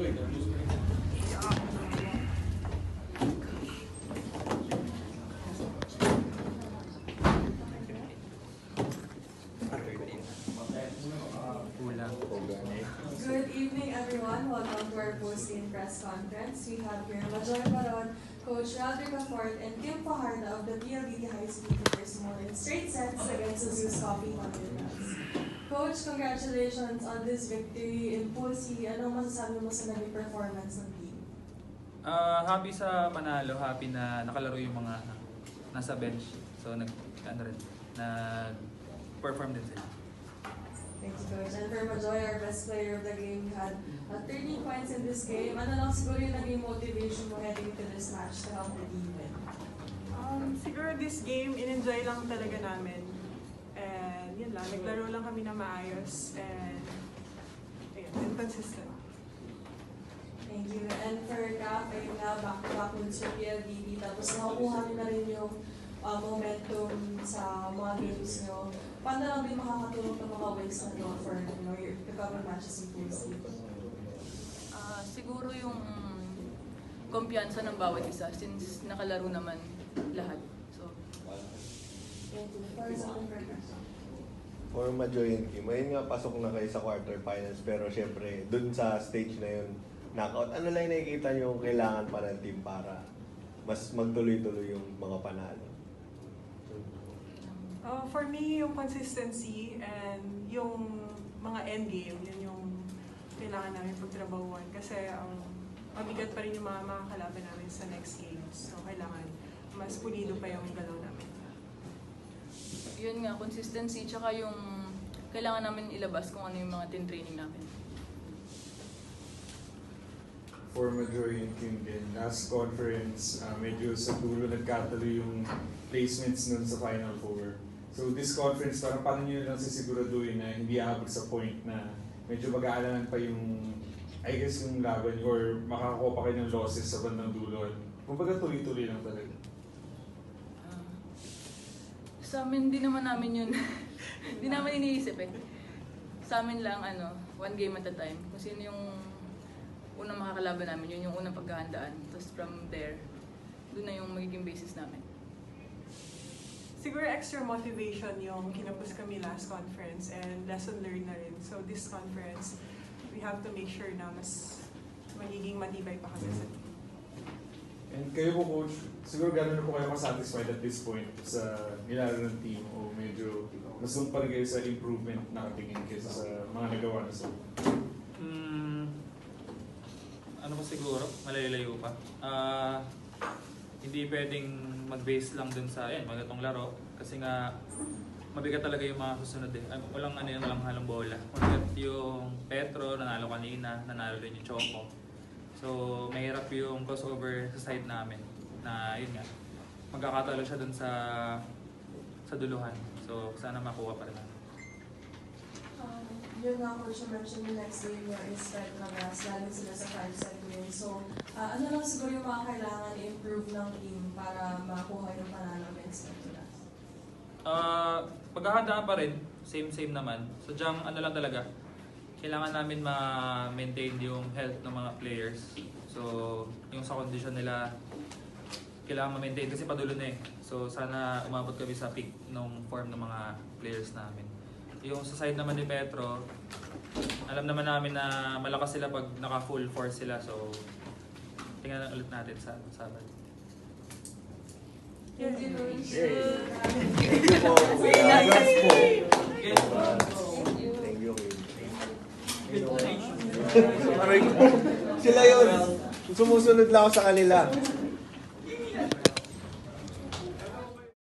Good evening, everyone. Welcome to our post-game press conference. We have here Majoy Baron, Coach Rodrigo Fort, and Kim Fajardo of the PLDT High School Teachers more in straight sets against the Zeus Coffee Thunderbirds. Coach, congratulations on this victory. Impulsi, anong masasabi mo sa naging performance ng team? Happy sa panalo, happy na nakalaro yung mga nasa bench. So nag-perform din sila. Thank you, Coach. And for Majoy, our best player of the game, you had 13 points in this game. Ano lang siguro yung naging motivation mo heading into this match to help the team win? Siguro this game, in-enjoy lang talaga namin. And yun lang, naglaro lang kami na maayos. And consistent. Thank you. And for Cap, ayun nga, back-to-back wins for PLDT. Tapos nakakuha niyo na rin yung momentum sa mga games nyo. Paano lang din makakatulong ng mga wins na ito for your cover matches in full sleep? Siguro yung kumpiyansa ng bawat isa since nakalaro naman lahat. So, Thank you. For Majoy and Kim, ayun nga, pasok na kayo sa quarterfinals, pero syempre, dun sa stage na yun, knockout, ano lang yung nakikita nyo yung kailangan pa ng team para mas magtuloy-tuloy yung mga panalo? For me, yung consistency and yung mga endgame, yun yung kailangan namin pagtrabahuan. Kasi mabigat pa rin yung mga makakalaban namin sa next games. So, kailangan mas pulido pa yung galaw namin. yun nga, consistency, tsaka yung kailangan namin ilabas kung ano yung mga tin-training namin. For Majoy and Kim din, last conference, medyo sa dulo nagkatuloy yung placements nun sa Final Four. So this conference, parang paano nyo lang sisiguraduhin na hindi aabot sa point na medyo mag-aalanan pa yung, I guess, yung laban or makakakuha pa kayo ng losses sa bandang dulo. Kumbaga tuloy-tuloy lang talaga. Sa amin, di naman namin yun. Di naman iniisip eh. Sa amin lang, one game at a time. Kung sino yung unang makakalaban namin, yun yung unang pagkahandaan. Tapos from there, doon na yung magiging basis namin. Siguro extra motivation yung kinapos kami last conference and lesson learned na rin. So this conference, we have to make sure na mas magiging matibay pa kami sa team. And kayo po, Coach, siguro gano'n na po kayo masatisfied at this point sa nilalaro ng team o medyo mas doon pa rin kayo sa improvement nakatingin kaysa sa mga nagawa na sa Ano pa siguro, malalayo pa. Hindi pwedeng mag-base lang dun sa magatong laro kasi nga mabigat talaga yung mga susunod eh. Walang halong bola. Mabigat yung Petro, nanalo kanina, nanalo rin yung Choco. So, mahirap yung crossover sa side namin na yun nga, magkakatalo siya dun sa duluhan. So, sana makuha pa rin namin. Yun nga, Coach, you mentioned yung next game nyo is Petronas, galing sila sa 5-set win. So, ano lang siguro yung mga kailangan i-improve ng team para makuha yung panalo against Petronas? Paghahandaan pa rin, same naman. So, diyang lang talaga, kailangan namin ma-maintain yung health ng mga players. So, yung sa condition nila, kailangan ma-maintain kasi padulo na eh. So, sana umabot kami sa peak ng form ng mga players namin. Yung sa side naman ni Petro, alam naman namin na malakas sila pag naka-full force sila. So, tingnan ulit natin sa Sabado. Thank you, Coach. Thank you po. Congrats po. Thank you. Aray ko. Sila yun. Sumusunod lang ako sa kanila.